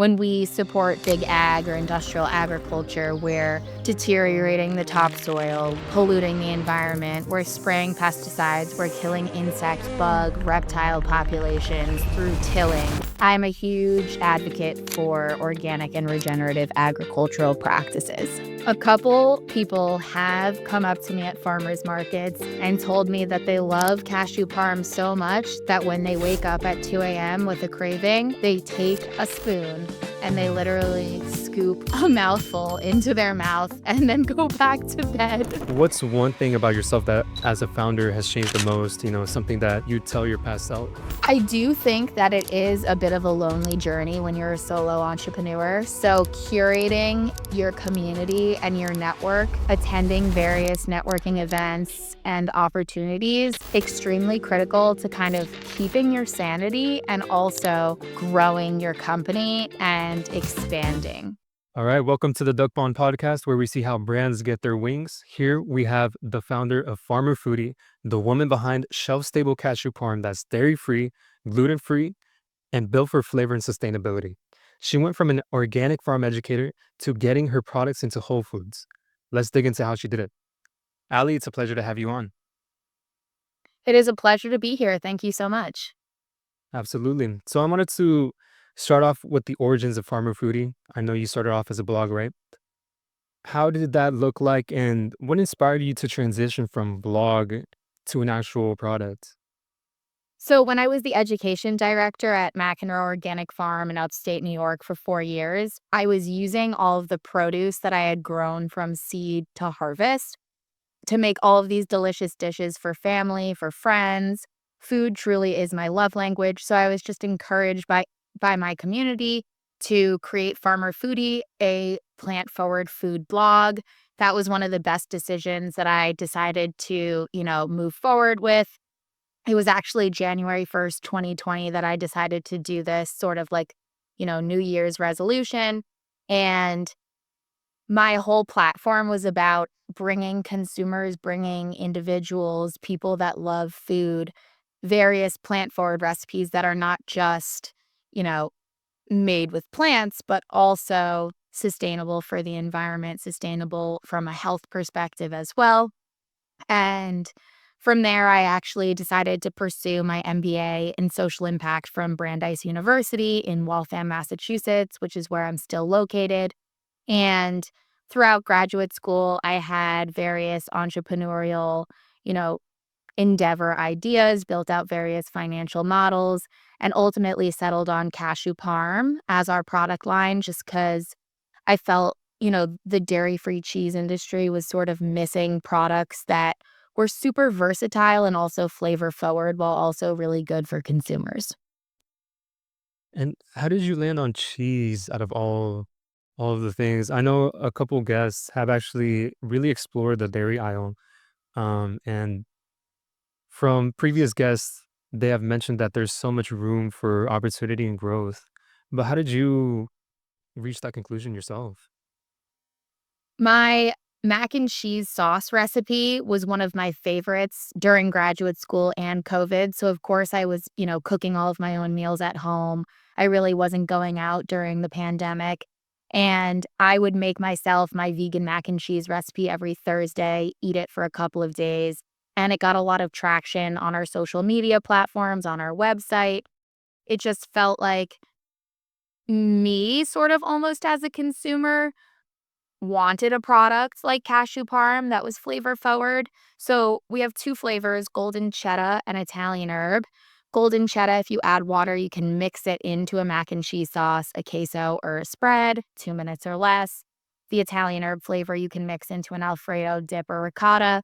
When we support big ag or industrial agriculture, we're deteriorating the topsoil, polluting the environment, we're spraying pesticides, we're killing insect, bug, reptile populations through tilling. I'm a huge advocate for organic and regenerative agricultural practices. A couple people have come up to me at farmers markets and told me that they love cashew parm so much that when they wake up at 2 a.m. with a craving, they take a spoon and they literally scoop a mouthful into their mouth and then go back to bed. What's one thing about yourself that as a founder has changed the most, something that you tell your past self? I do think that it is a bit of a lonely journey when you're a solo entrepreneur. So curating your community and your network, attending various networking events and opportunities, extremely critical to kind of keeping your sanity and also growing your company and expanding. All right, welcome to the Duck Pond podcast, where we see how brands get their wings. Here we have the founder of Farmer Foodie, the woman behind shelf-stable cashew parm that's dairy-free, gluten-free, and built for flavor and sustainability. She went from an organic farm educator to getting her products into Whole Foods. Let's dig into how she did it. Ali, it's a pleasure to have you on. It is a pleasure to be here. Thank you so much. Absolutely. So I wanted to start off with the origins of Farmer Foodie. I know you started off as a blog, right? How did that look like, and what inspired you to transition from blog to an actual product? So when I was the education director at McEnroe Organic Farm in upstate New York for 4 years, I was using all of the produce that I had grown from seed to harvest to make all of these delicious dishes for family, for friends. Food truly is my love language. So I was just encouraged by my community to create Farmer Foodie, a plant-forward food blog. That was one of the best decisions that I decided to, move forward with. It was actually January 1st, 2020 that I decided to do this sort of like, New Year's resolution. And my whole platform was about bringing consumers, bringing individuals, people that love food, various plant-forward recipes that are not just, you know, made with plants, but also sustainable for the environment, sustainable from a health perspective as well. And from there, I actually decided to pursue my MBA in social impact from Brandeis University in Waltham, Massachusetts, which is where I'm still located. And throughout graduate school, I had various entrepreneurial, you know, endeavor ideas, built out various financial models, and ultimately settled on Cashew Parm as our product line just because I felt, the dairy-free cheese industry was sort of missing products that were super versatile and also flavor forward while also really good for consumers. And how did you land on cheese out of all of the things? I know a couple guests have actually really explored the dairy aisle. And from previous guests, they have mentioned that there's so much room for opportunity and growth. But how did you reach that conclusion yourself? My mac and cheese sauce recipe was one of my favorites during graduate school and COVID. So, of course, I was, cooking all of my own meals at home. I really wasn't going out during the pandemic. And I would make myself my vegan mac and cheese recipe every Thursday, eat it for a couple of days. And it got a lot of traction on our social media platforms, on our website. It just felt like me, sort of almost as a consumer, wanted a product like Cashew Parm that was flavor forward. So we have two flavors, golden cheddar and Italian herb. Golden cheddar, if you add water, you can mix it into a mac and cheese sauce, a queso, or a spread, 2 minutes or less. The Italian herb flavor you can mix into an Alfredo dip or ricotta.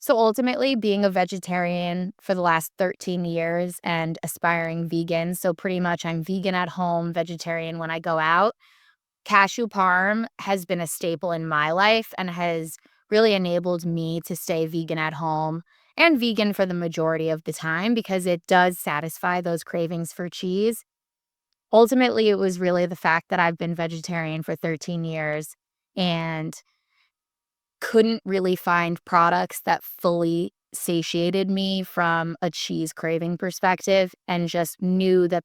So ultimately, being a vegetarian for the last 13 years and aspiring vegan, so pretty much I'm vegan at home, vegetarian when I go out. Cashew Parm has been a staple in my life and has really enabled me to stay vegan at home and vegan for the majority of the time because it does satisfy those cravings for cheese. Ultimately, it was really the fact that I've been vegetarian for 13 years and couldn't really find products that fully satiated me from a cheese craving perspective and just knew that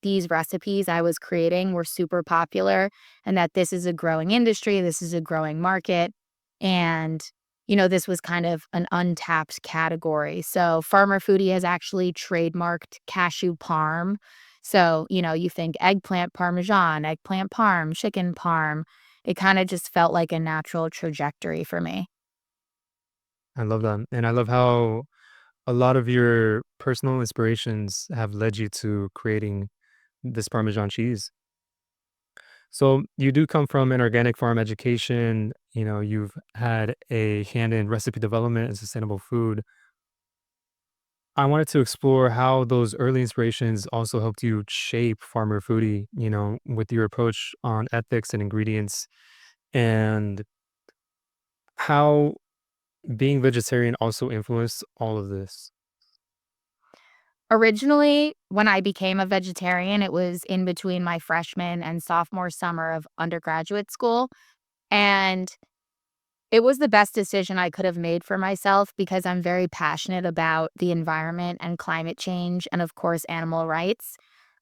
these recipes I was creating were super popular and that this is a growing industry, this is a growing market. And, this was kind of an untapped category. So Farmer Foodie has actually trademarked Cashew Parm. So, you think eggplant parmesan, eggplant parm, chicken parm. It kind of just felt like a natural trajectory for me. I love that. And I love how a lot of your personal inspirations have led you to creating this Parmesan cheese. So you do come from an organic farm education. You've had a hand in recipe development and sustainable food. I wanted to explore how those early inspirations also helped you shape Farmer Foodie, with your approach on ethics and ingredients, and how being vegetarian also influenced all of this. Originally, when I became a vegetarian, it was in between my freshman and sophomore summer of undergraduate school. And it was the best decision I could have made for myself because I'm very passionate about the environment and climate change and, of course, animal rights.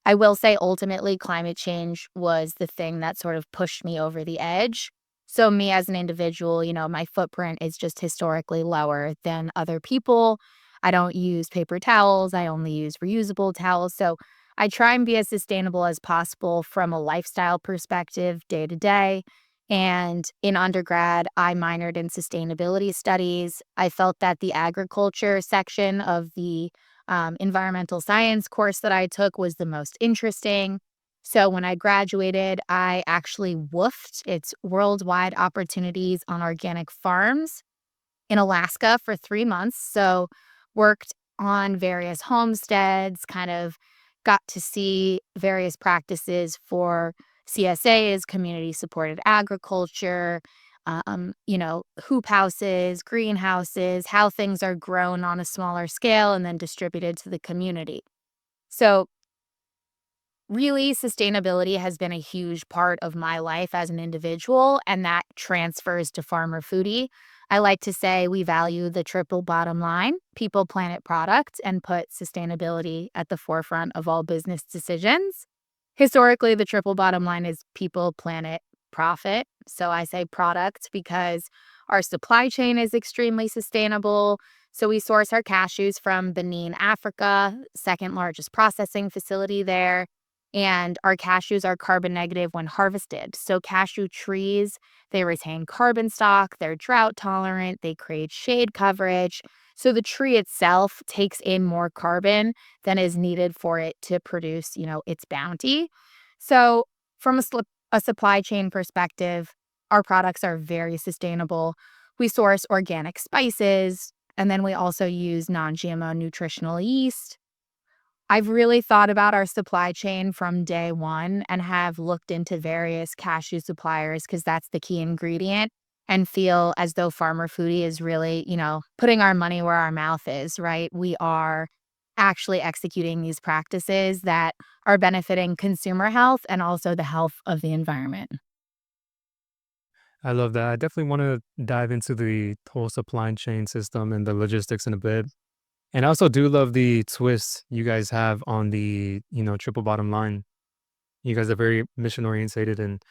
I will say ultimately, climate change was the thing that sort of pushed me over the edge. So, me as an individual, my footprint is just historically lower than other people. I don't use paper towels, I only use reusable towels. So, I try and be as sustainable as possible from a lifestyle perspective day to day. And in undergrad, I minored in sustainability studies. I felt that the agriculture section of the environmental science course that I took was the most interesting. So when I graduated, I actually woofed. It's Worldwide Opportunities on Organic Farms in Alaska for 3 months. So worked on various homesteads, kind of got to see various practices for CSAs, community supported agriculture, hoop houses, greenhouses, how things are grown on a smaller scale and then distributed to the community. So really, sustainability has been a huge part of my life as an individual, and that transfers to Farmer Foodie. I like to say we value the triple bottom line, people, planet, product, and put sustainability at the forefront of all business decisions. Historically, the triple bottom line is people, planet, profit. So I say product because our supply chain is extremely sustainable. So we source our cashews from Benin, Africa, second largest processing facility there. And our cashews are carbon negative when harvested. So cashew trees, they retain carbon stock, they're drought tolerant, they create shade coverage. So the tree itself takes in more carbon than is needed for it to produce, its bounty. So from a supply chain perspective, our products are very sustainable. We source organic spices, and then we also use non-GMO nutritional yeast. I've really thought about our supply chain from day one and have looked into various cashew suppliers because that's the key ingredient and feel as though Farmer Foodie is really, putting our money where our mouth is, right? We are actually executing these practices that are benefiting consumer health and also the health of the environment. I love that. I definitely want to dive into the whole supply chain system and the logistics in a bit. And I also do love the twist you guys have on the, triple bottom line. You guys are very mission orientated and,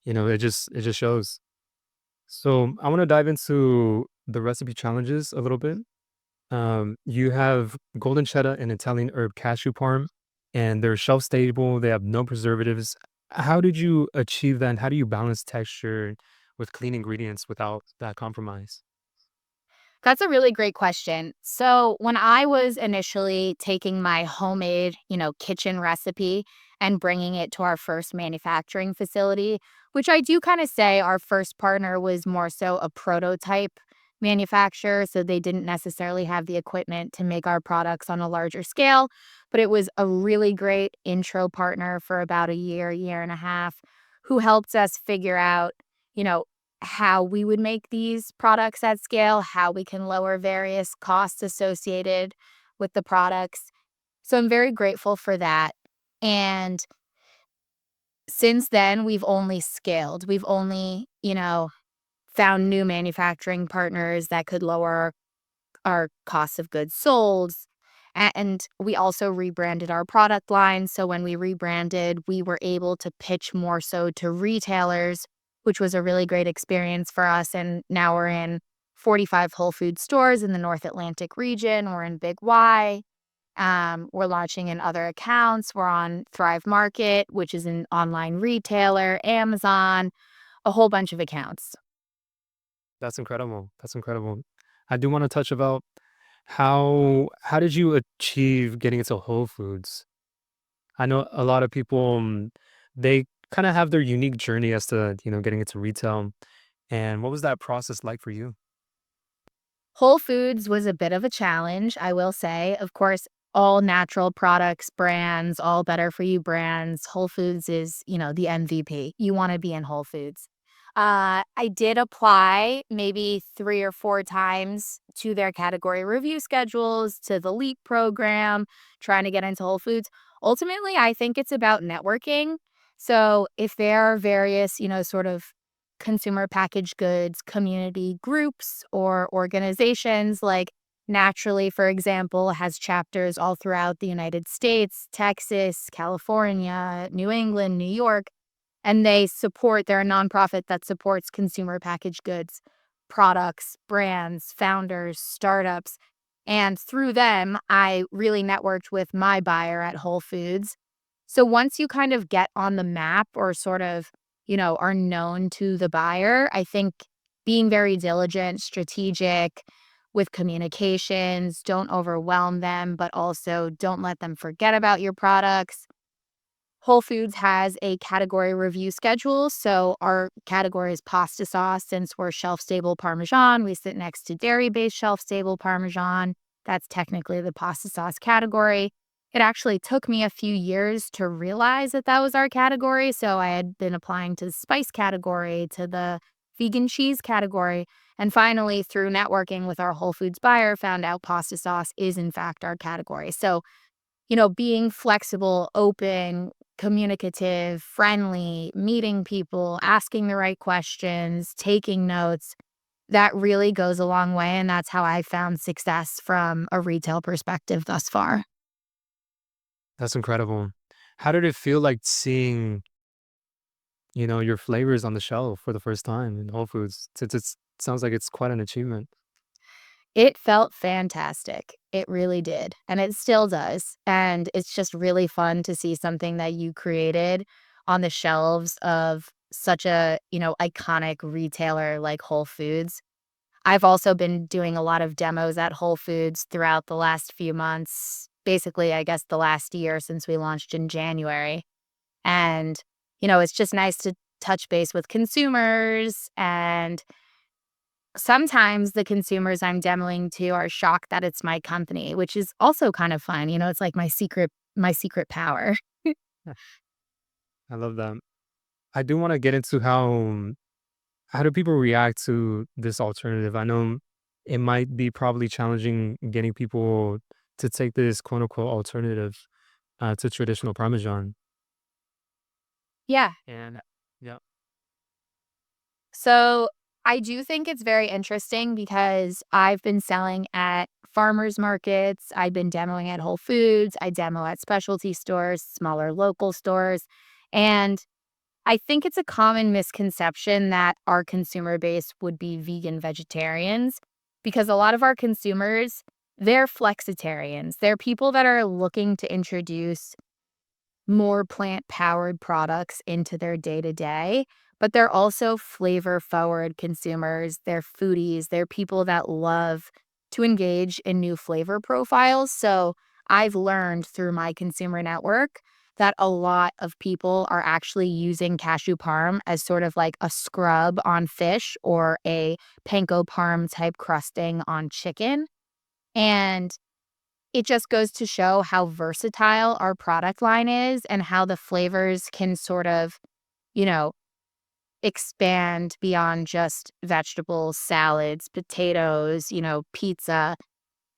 it just shows. So I want to dive into the recipe challenges a little bit. You have golden cheddar and Italian herb cashew parm, and they're shelf stable. They have no preservatives. How did you achieve that? And how do you balance texture with clean ingredients without that compromise? That's a really great question. So, when I was initially taking my homemade, kitchen recipe and bringing it to our first manufacturing facility, which I do kind of say our first partner was more so a prototype manufacturer. So, they didn't necessarily have the equipment to make our products on a larger scale, but it was a really great intro partner for about a year, year and a half, who helped us figure out, you know, how we would make these products at scale, how we can lower various costs associated with the products. So I'm very grateful for that. And since then, we've only scaled. We've only, found new manufacturing partners that could lower our costs of goods sold. And we also rebranded our product line. So when we rebranded, we were able to pitch more so to retailers, which was a really great experience for us. And now we're in 45 Whole Foods stores in the North Atlantic region. We're in Big Y. We're launching in other accounts. We're on Thrive Market, which is an online retailer, Amazon, a whole bunch of accounts. That's incredible. That's incredible. I do want to touch about how did you achieve getting into Whole Foods? I know a lot of people they kind of have their unique journey as to, getting into retail. And what was that process like for you? Whole Foods was a bit of a challenge, I will say. Of course, all natural products, brands, all better for you brands. Whole Foods is, the MVP. You want to be in Whole Foods. I did apply maybe 3 or 4 times to their category review schedules, to the LEAP program, trying to get into Whole Foods. Ultimately, I think it's about networking. So if there are various, sort of consumer packaged goods community groups or organizations, like Naturally, for example, has chapters all throughout the United States, Texas, California, New England, New York, and they're a nonprofit that supports consumer packaged goods, products, brands, founders, startups. And through them, I really networked with my buyer at Whole Foods. So once you kind of get on the map or sort of, are known to the buyer, I think being very diligent, strategic with communications, don't overwhelm them, but also don't let them forget about your products. Whole Foods has a category review schedule. So our category is pasta sauce. Since we're shelf stable Parmesan, we sit next to dairy based shelf stable Parmesan. That's technically the pasta sauce category. It actually took me a few years to realize that that was our category. So I had been applying to the spice category, to the vegan cheese category. And finally, through networking with our Whole Foods buyer, found out pasta sauce is in fact our category. So being flexible, open, communicative, friendly, meeting people, asking the right questions, taking notes, that really goes a long way. And that's how I found success from a retail perspective thus far. That's incredible. How did it feel like seeing, your flavors on the shelf for the first time in Whole Foods? Since it sounds like it's quite an achievement. It felt fantastic. It really did. And it still does. And it's just really fun to see something that you created on the shelves of such a, iconic retailer like Whole Foods. I've also been doing a lot of demos at Whole Foods throughout the last few months, basically, I guess the last year since we launched in January. And, it's just nice to touch base with consumers. And sometimes the consumers I'm demoing to are shocked that it's my company, which is also kind of fun. It's like my secret power. I love that. I do want to get into how do people react to this alternative? I know it might be probably challenging getting people to take this quote unquote alternative to traditional Parmesan. Yeah. And yeah, So I do think it's very interesting because I've been selling at farmers markets. I've been demoing at Whole Foods. I demo at specialty stores, smaller local stores. And I think it's a common misconception that our consumer base would be vegan vegetarians because a lot of our consumers, they're flexitarians. They're people that are looking to introduce more plant-powered products into their day-to-day, but they're also flavor-forward consumers, they're foodies, they're people that love to engage in new flavor profiles, so I've learned through my consumer network that a lot of people are actually using cashew parm as sort of like a scrub on fish or a panko parm type crusting on chicken, and it just goes to show how versatile our product line is and how the flavors can sort of, you know, expand beyond just vegetables, salads, potatoes, pizza,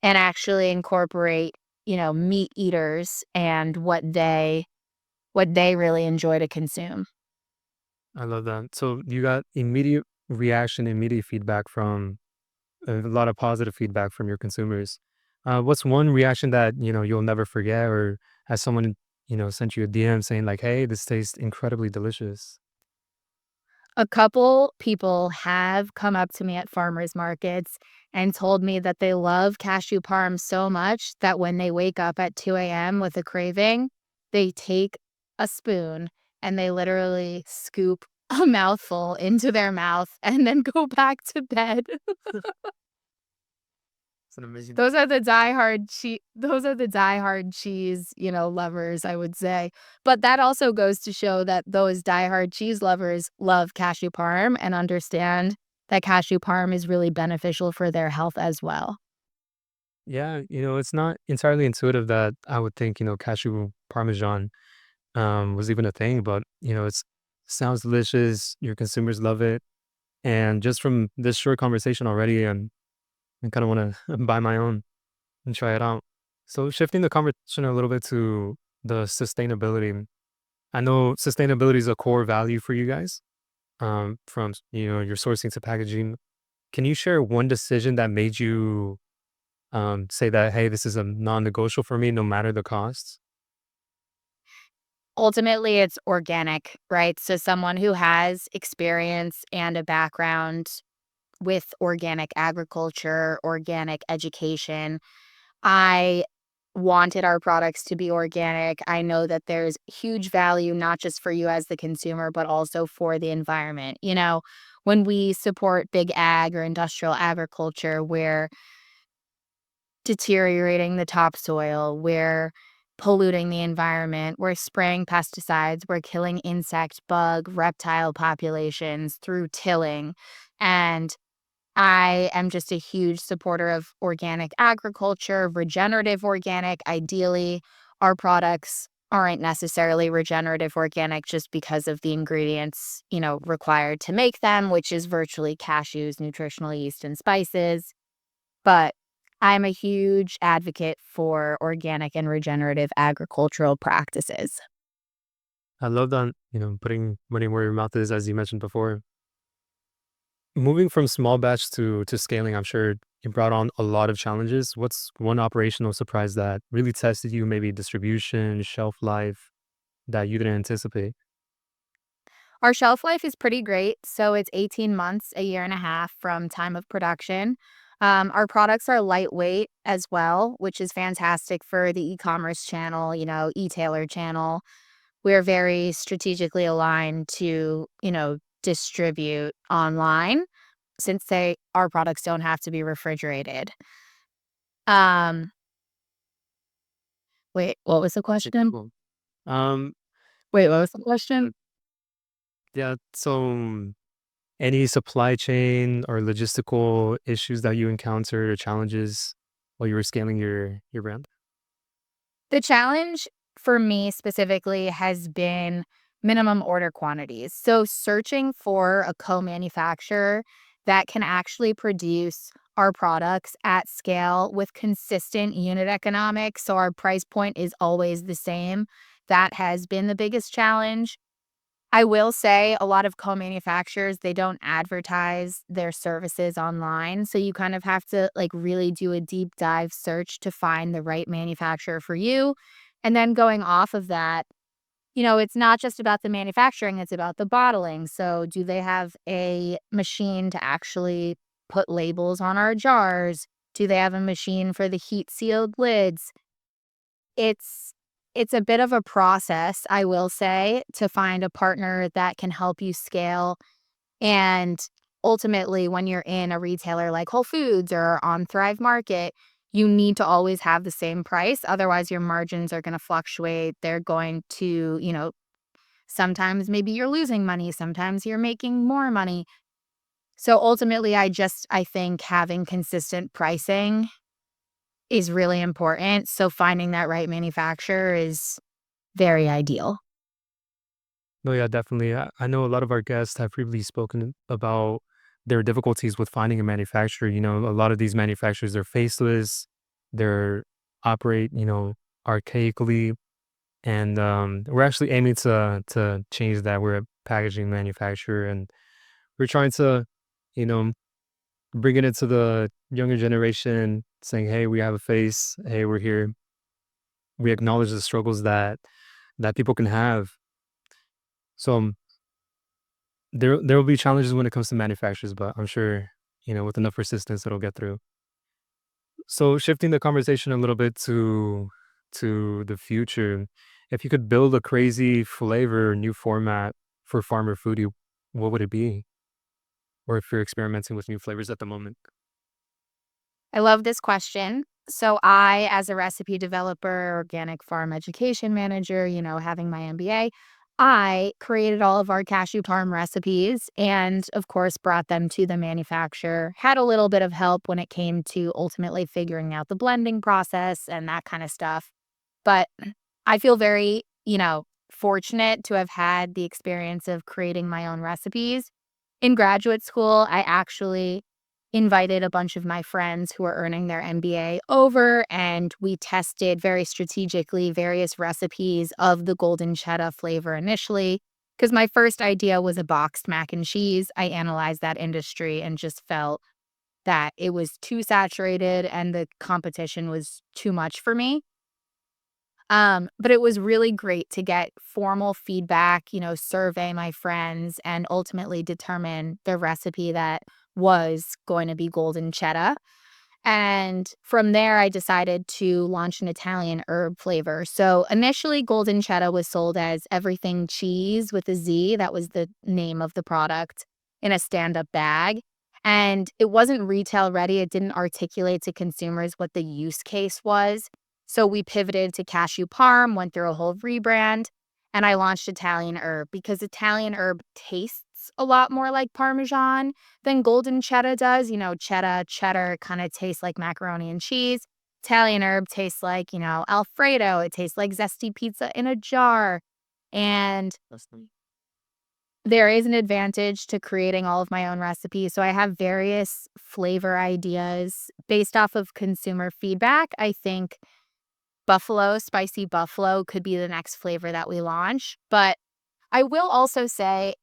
and actually incorporate, meat eaters and what they really enjoy to consume. I love that. So you got immediate reaction, immediate feedback from a lot of positive feedback from your consumers. What's one reaction that, you'll never forget, or has someone, sent you a DM saying like, "Hey, this tastes incredibly delicious." A couple people have come up to me at farmers markets and told me that they love cashew parm so much that when they wake up at 2 a.m. with a craving, they take a spoon and they literally scoop a mouthful into their mouth and then go back to bed. It's an amazing. Those are the diehard cheese, lovers, I would say. But that also goes to show that those diehard cheese lovers love cashew parm and understand that cashew parm is really beneficial for their health as well. Yeah, it's not entirely intuitive that I would think, cashew parmesan was even a thing, but it's sounds delicious. Your consumers love it, and just from this short conversation already, I kind of want to buy my own and try it out. So shifting the conversation a little bit to the sustainability. I know sustainability is a core value for you guys. From your sourcing to packaging. Can you share one decision that made you say that, hey, this is a non-negotiable for me, no matter the costs? Ultimately, it's organic, right? So someone who has experience and a background with organic agriculture, organic education, I wanted our products to be organic. I know that there's huge value not just for you as the consumer, but also for the environment. When we support big ag or industrial agriculture, we're deteriorating the topsoil, we're polluting the environment, we're spraying pesticides, we're killing insect, bug, reptile populations through tilling. And I am just a huge supporter of organic agriculture, regenerative organic. Ideally, our products aren't necessarily regenerative organic just because of the ingredients, required to make them, which is virtually cashews, nutritional yeast, and spices. But I'm a huge advocate for organic and regenerative agricultural practices. I love that, putting money where your mouth is, as you mentioned before. Moving from small batch to scaling, I'm sure it brought on a lot of challenges. What's one operational surprise that really tested you, maybe distribution, shelf life, that you didn't anticipate? Our shelf life is pretty great, so it's 18 months, a year and a half from time of production. Our products are lightweight as well, which is fantastic for the e-commerce channel, e-tailer channel. We're very strategically aligned to, distribute online since our products don't have to be refrigerated. Um, wait, what was the question? Cool. Um, Wait, what was the question? yeah, so any supply chain or logistical issues that you encountered or challenges while you were scaling your brand? The challenge for me specifically has been minimum order quantities. So, searching for a co manufacturer that can actually produce our products at scale with consistent unit economics. So, our price point is always the same. That has been the biggest challenge. I will say a lot of co-manufacturers, they don't advertise their services online, so you kind of have to, like, really do a deep dive search to find the right manufacturer for you, and then going off of that, it's not just about the manufacturing, it's about the bottling, so do they have a machine to actually put labels on our jars? Do they have a machine for the heat-sealed lids? It's it's a bit of a process, I will say, to find a partner that can help you scale, and ultimately, when you're in a retailer like Whole Foods or on Thrive Market, you need to always have the same price, otherwise your margins are gonna fluctuate, they're going to, sometimes maybe you're losing money, sometimes you're making more money. So, ultimately, I think having consistent pricing is really important, so finding that right manufacturer is very ideal. No, yeah, definitely. I know a lot of our guests have previously spoken about their difficulties with finding a manufacturer. A lot of these manufacturers are faceless, they're operate, archaically, and we're actually aiming to change that. We're a packaging manufacturer, and we're trying to, you know, bring it into the younger generation. saying, "Hey, we have a face. Hey, we're here." We acknowledge the struggles that people can have. So, there will be challenges when it comes to manufacturers, but I'm sure, with enough persistence, it'll get through. So, shifting the conversation a little bit to the future, if you could build a crazy flavor, new format for Farmer Foodie, what would it be? Or if you're experimenting with new flavors at the moment? I love this question. So I, as a recipe developer, organic farm education manager, having my MBA, I created all of our cashew parm recipes and of course brought them to the manufacturer. Had a little bit of help when it came to ultimately figuring out the blending process and that kind of stuff. But I feel very, fortunate to have had the experience of creating my own recipes. In graduate school, I actually invited a bunch of my friends who are earning their MBA over, and we tested very strategically various recipes of the golden cheddar flavor initially. Because my first idea was a boxed mac and cheese. I analyzed that industry and just felt that it was too saturated and the competition was too much for me. But it was really great to get formal feedback, survey my friends and ultimately determine the recipe that was going to be golden cheddar. And from there, I decided to launch an Italian herb flavor. So initially, golden cheddar was sold as everything cheese with a Z. That was the name of the product in a stand up bag. And it wasn't retail ready. It didn't articulate to consumers what the use case was. So we pivoted to Cashew Parm, went through a whole rebrand, and I launched Italian herb because Italian herb tastes a lot more like Parmesan than golden cheddar does. Cheddar kind of tastes like macaroni and cheese. Italian herb tastes like, Alfredo. It tastes like zesty pizza in a jar. And there is an advantage to creating all of my own recipes. So I have various flavor ideas based off of consumer feedback. I think spicy buffalo could be the next flavor that we launch. But I will also say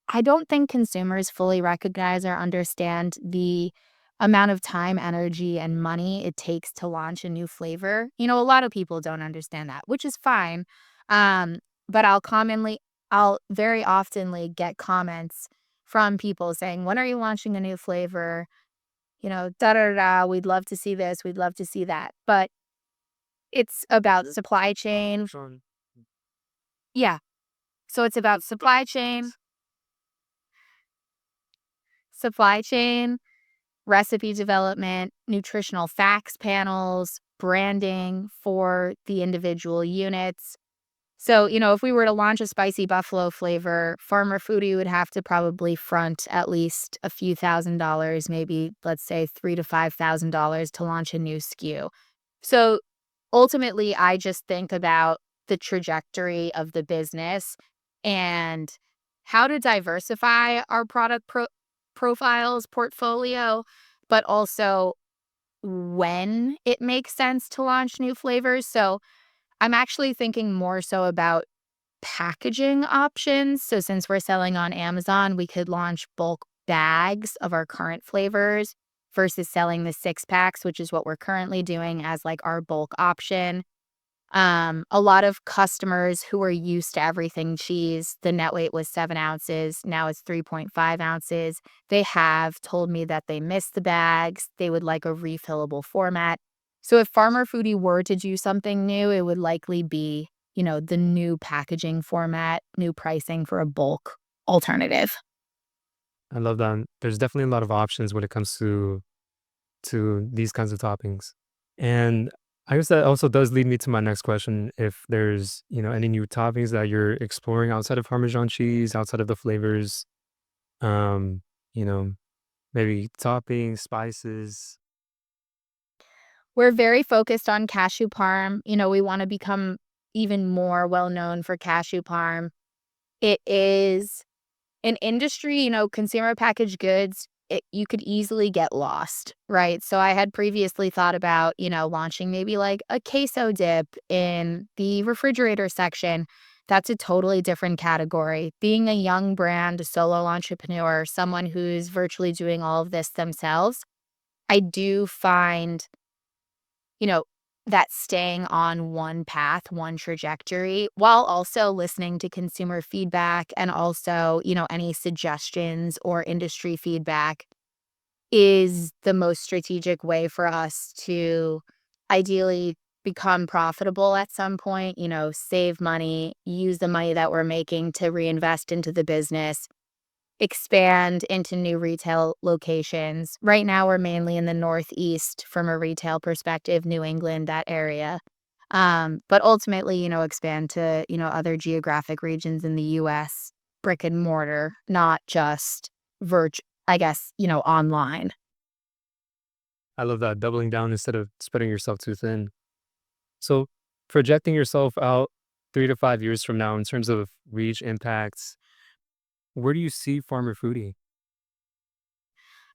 I don't think consumers fully recognize or understand the amount of time, energy, and money it takes to launch a new flavor. A lot of people don't understand that, which is fine. Um, but I'll very oftenly get comments from people saying, "When are you launching a new flavor? Da da da. We'd love to see this. We'd love to see that." But it's about supply chain. Sure. Yeah. So it's about supply chain, recipe development, nutritional facts panels, branding for the individual units. So, if we were to launch a spicy buffalo flavor, Farmer Foodie would have to probably front at least a few $1,000s, maybe let's say $3 to $5,000 to launch a new SKU. So ultimately, I just think about the trajectory of the business and how to diversify our product profiles, portfolio, but also when it makes sense to launch new flavors. So I'm actually thinking more so about packaging options. So since we're selling on Amazon, we could launch bulk bags of our current flavors versus selling the six packs, which is what we're currently doing as like our bulk option. A lot of customers who are used to everything cheese, the net weight was 7 ounces. Now it's 3.5 ounces. They have told me that they miss the bags. They would like a refillable format. So if Farmer Foodie were to do something new, it would likely be, the new packaging format, new pricing for a bulk alternative. I love that. There's definitely a lot of options when it comes to these kinds of toppings. And I guess that also does lead me to my next question. If there's, any new toppings that you're exploring outside of Parmesan cheese, outside of the flavors, um, you know, maybe toppings, spices. We're very focused on cashew parm. We want to become even more well known for cashew parm. It is an industry, consumer packaged goods, you could easily get lost, right? So I had previously thought about, launching maybe like a queso dip in the refrigerator section. That's a totally different category. Being a young brand, a solo entrepreneur, someone who's virtually doing all of this themselves, I do find you know, that staying on one path, one trajectory, while also listening to consumer feedback and also, any suggestions or industry feedback is the most strategic way for us to ideally become profitable at some point, save money, use the money that we're making to reinvest into the business, expand into new retail locations. Right now, we're mainly in the Northeast from a retail perspective, New England, that area. But ultimately, expand to, other geographic regions in the US, brick and mortar, not just I guess, online. I love that, doubling down instead of spreading yourself too thin. So, projecting yourself out 3 to 5 years from now in terms of reach impacts, where do you see Farmer Foodie?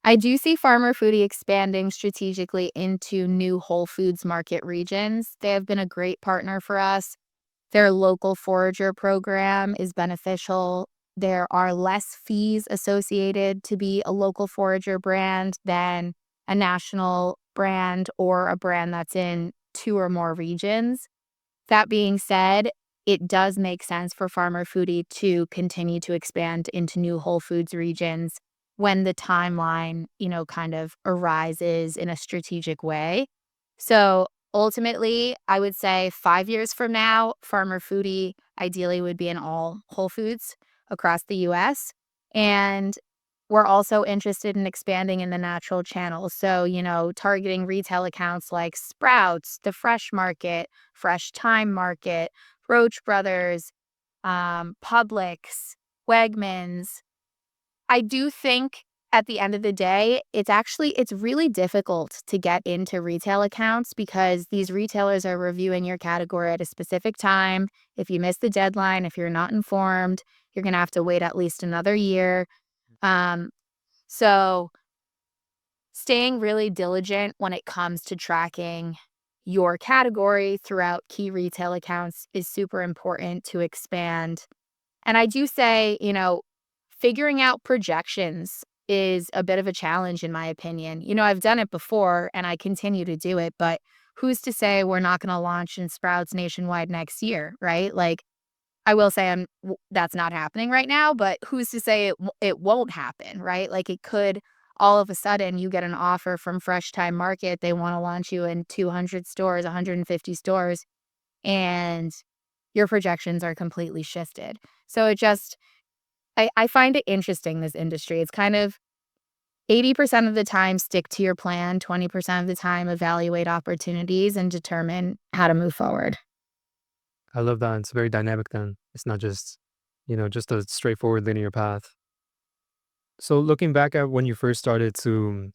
I do see Farmer Foodie expanding strategically into new Whole Foods market regions. They have been a great partner for us. Their local forager program is beneficial. There are less fees associated to be a local forager brand than a national brand or a brand that's in two or more regions. That being said, it does make sense for Farmer Foodie to continue to expand into new Whole Foods regions when the timeline, kind of arises in a strategic way. So ultimately, I would say 5 years from now, Farmer Foodie ideally would be in all Whole Foods across the US. And we're also interested in expanding in the natural channels. So, targeting retail accounts like Sprouts, the Fresh Market, Fresh Time Market, Roach Brothers, Publix, Wegmans. I do think at the end of the day, it's really difficult to get into retail accounts because these retailers are reviewing your category at a specific time. If you miss the deadline, if you're not informed, you're going to have to wait at least another year. Um, so staying really diligent when it comes to tracking your category throughout key retail accounts is super important to expand. And I do say, figuring out projections is a bit of a challenge in my opinion. I've done it before and I continue to do it, but who's to say we're not going to launch in Sprouts nationwide next year, right? Like I will say that's not happening right now, but who's to say it won't happen, right? Like it could all of a sudden you get an offer from Fresh Time Market, they want to launch you in 200 stores, 150 stores, and your projections are completely shifted. So I find it interesting, this industry. It's kind of 80% of the time stick to your plan, 20% of the time evaluate opportunities and determine how to move forward. I love that. It's very dynamic then. It's not just, just a straightforward linear path. So looking back at when you first started to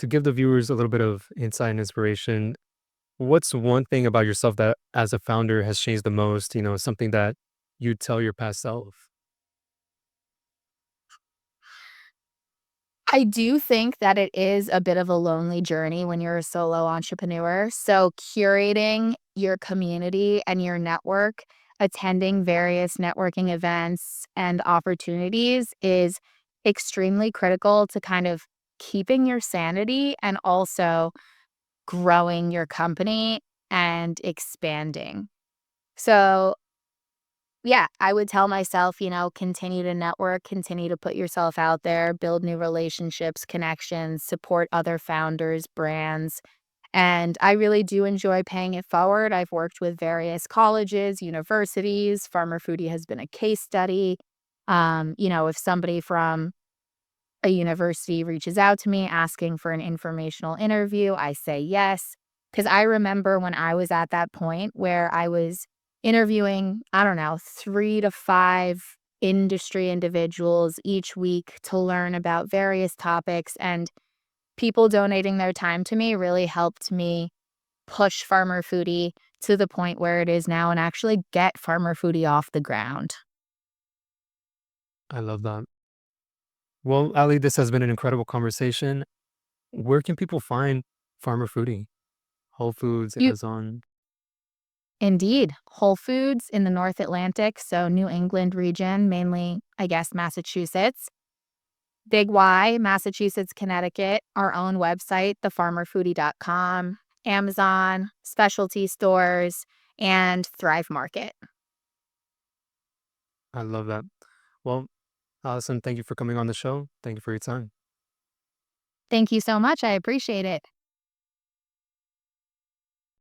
give the viewers a little bit of insight and inspiration, what's one thing about yourself that as a founder has changed the most, something that you'd tell your past self? I do think that it is a bit of a lonely journey when you're a solo entrepreneur. So, curating your community and your network, attending various networking events and opportunities is extremely critical to kind of keeping your sanity and also growing your company and expanding. So, yeah, I would tell myself, continue to network, continue to put yourself out there, build new relationships, connections, support other founders, brands. And I really do enjoy paying it forward. I've worked with various colleges, universities. Farmer Foodie has been a case study. If somebody from a university reaches out to me asking for an informational interview, I say yes. Because I remember when I was at that point where I was interviewing, I don't know, 3 to 5 industry individuals each week to learn about various topics. And people donating their time to me really helped me push Farmer Foodie to the point where it is now and actually get Farmer Foodie off the ground. I love that. Well, Ali, this has been an incredible conversation. Where can people find Farmer Foodie? Whole Foods, You Amazon. Indeed. Whole Foods in the North Atlantic, so New England region, mainly, I guess, Massachusetts. Big Y, Massachusetts, Connecticut, our own website, thefarmerfoodie.com. Amazon, specialty stores, and Thrive Market. I love that. Well, Allison, thank you for coming on the show. Thank you for your time. Thank you so much. I appreciate it.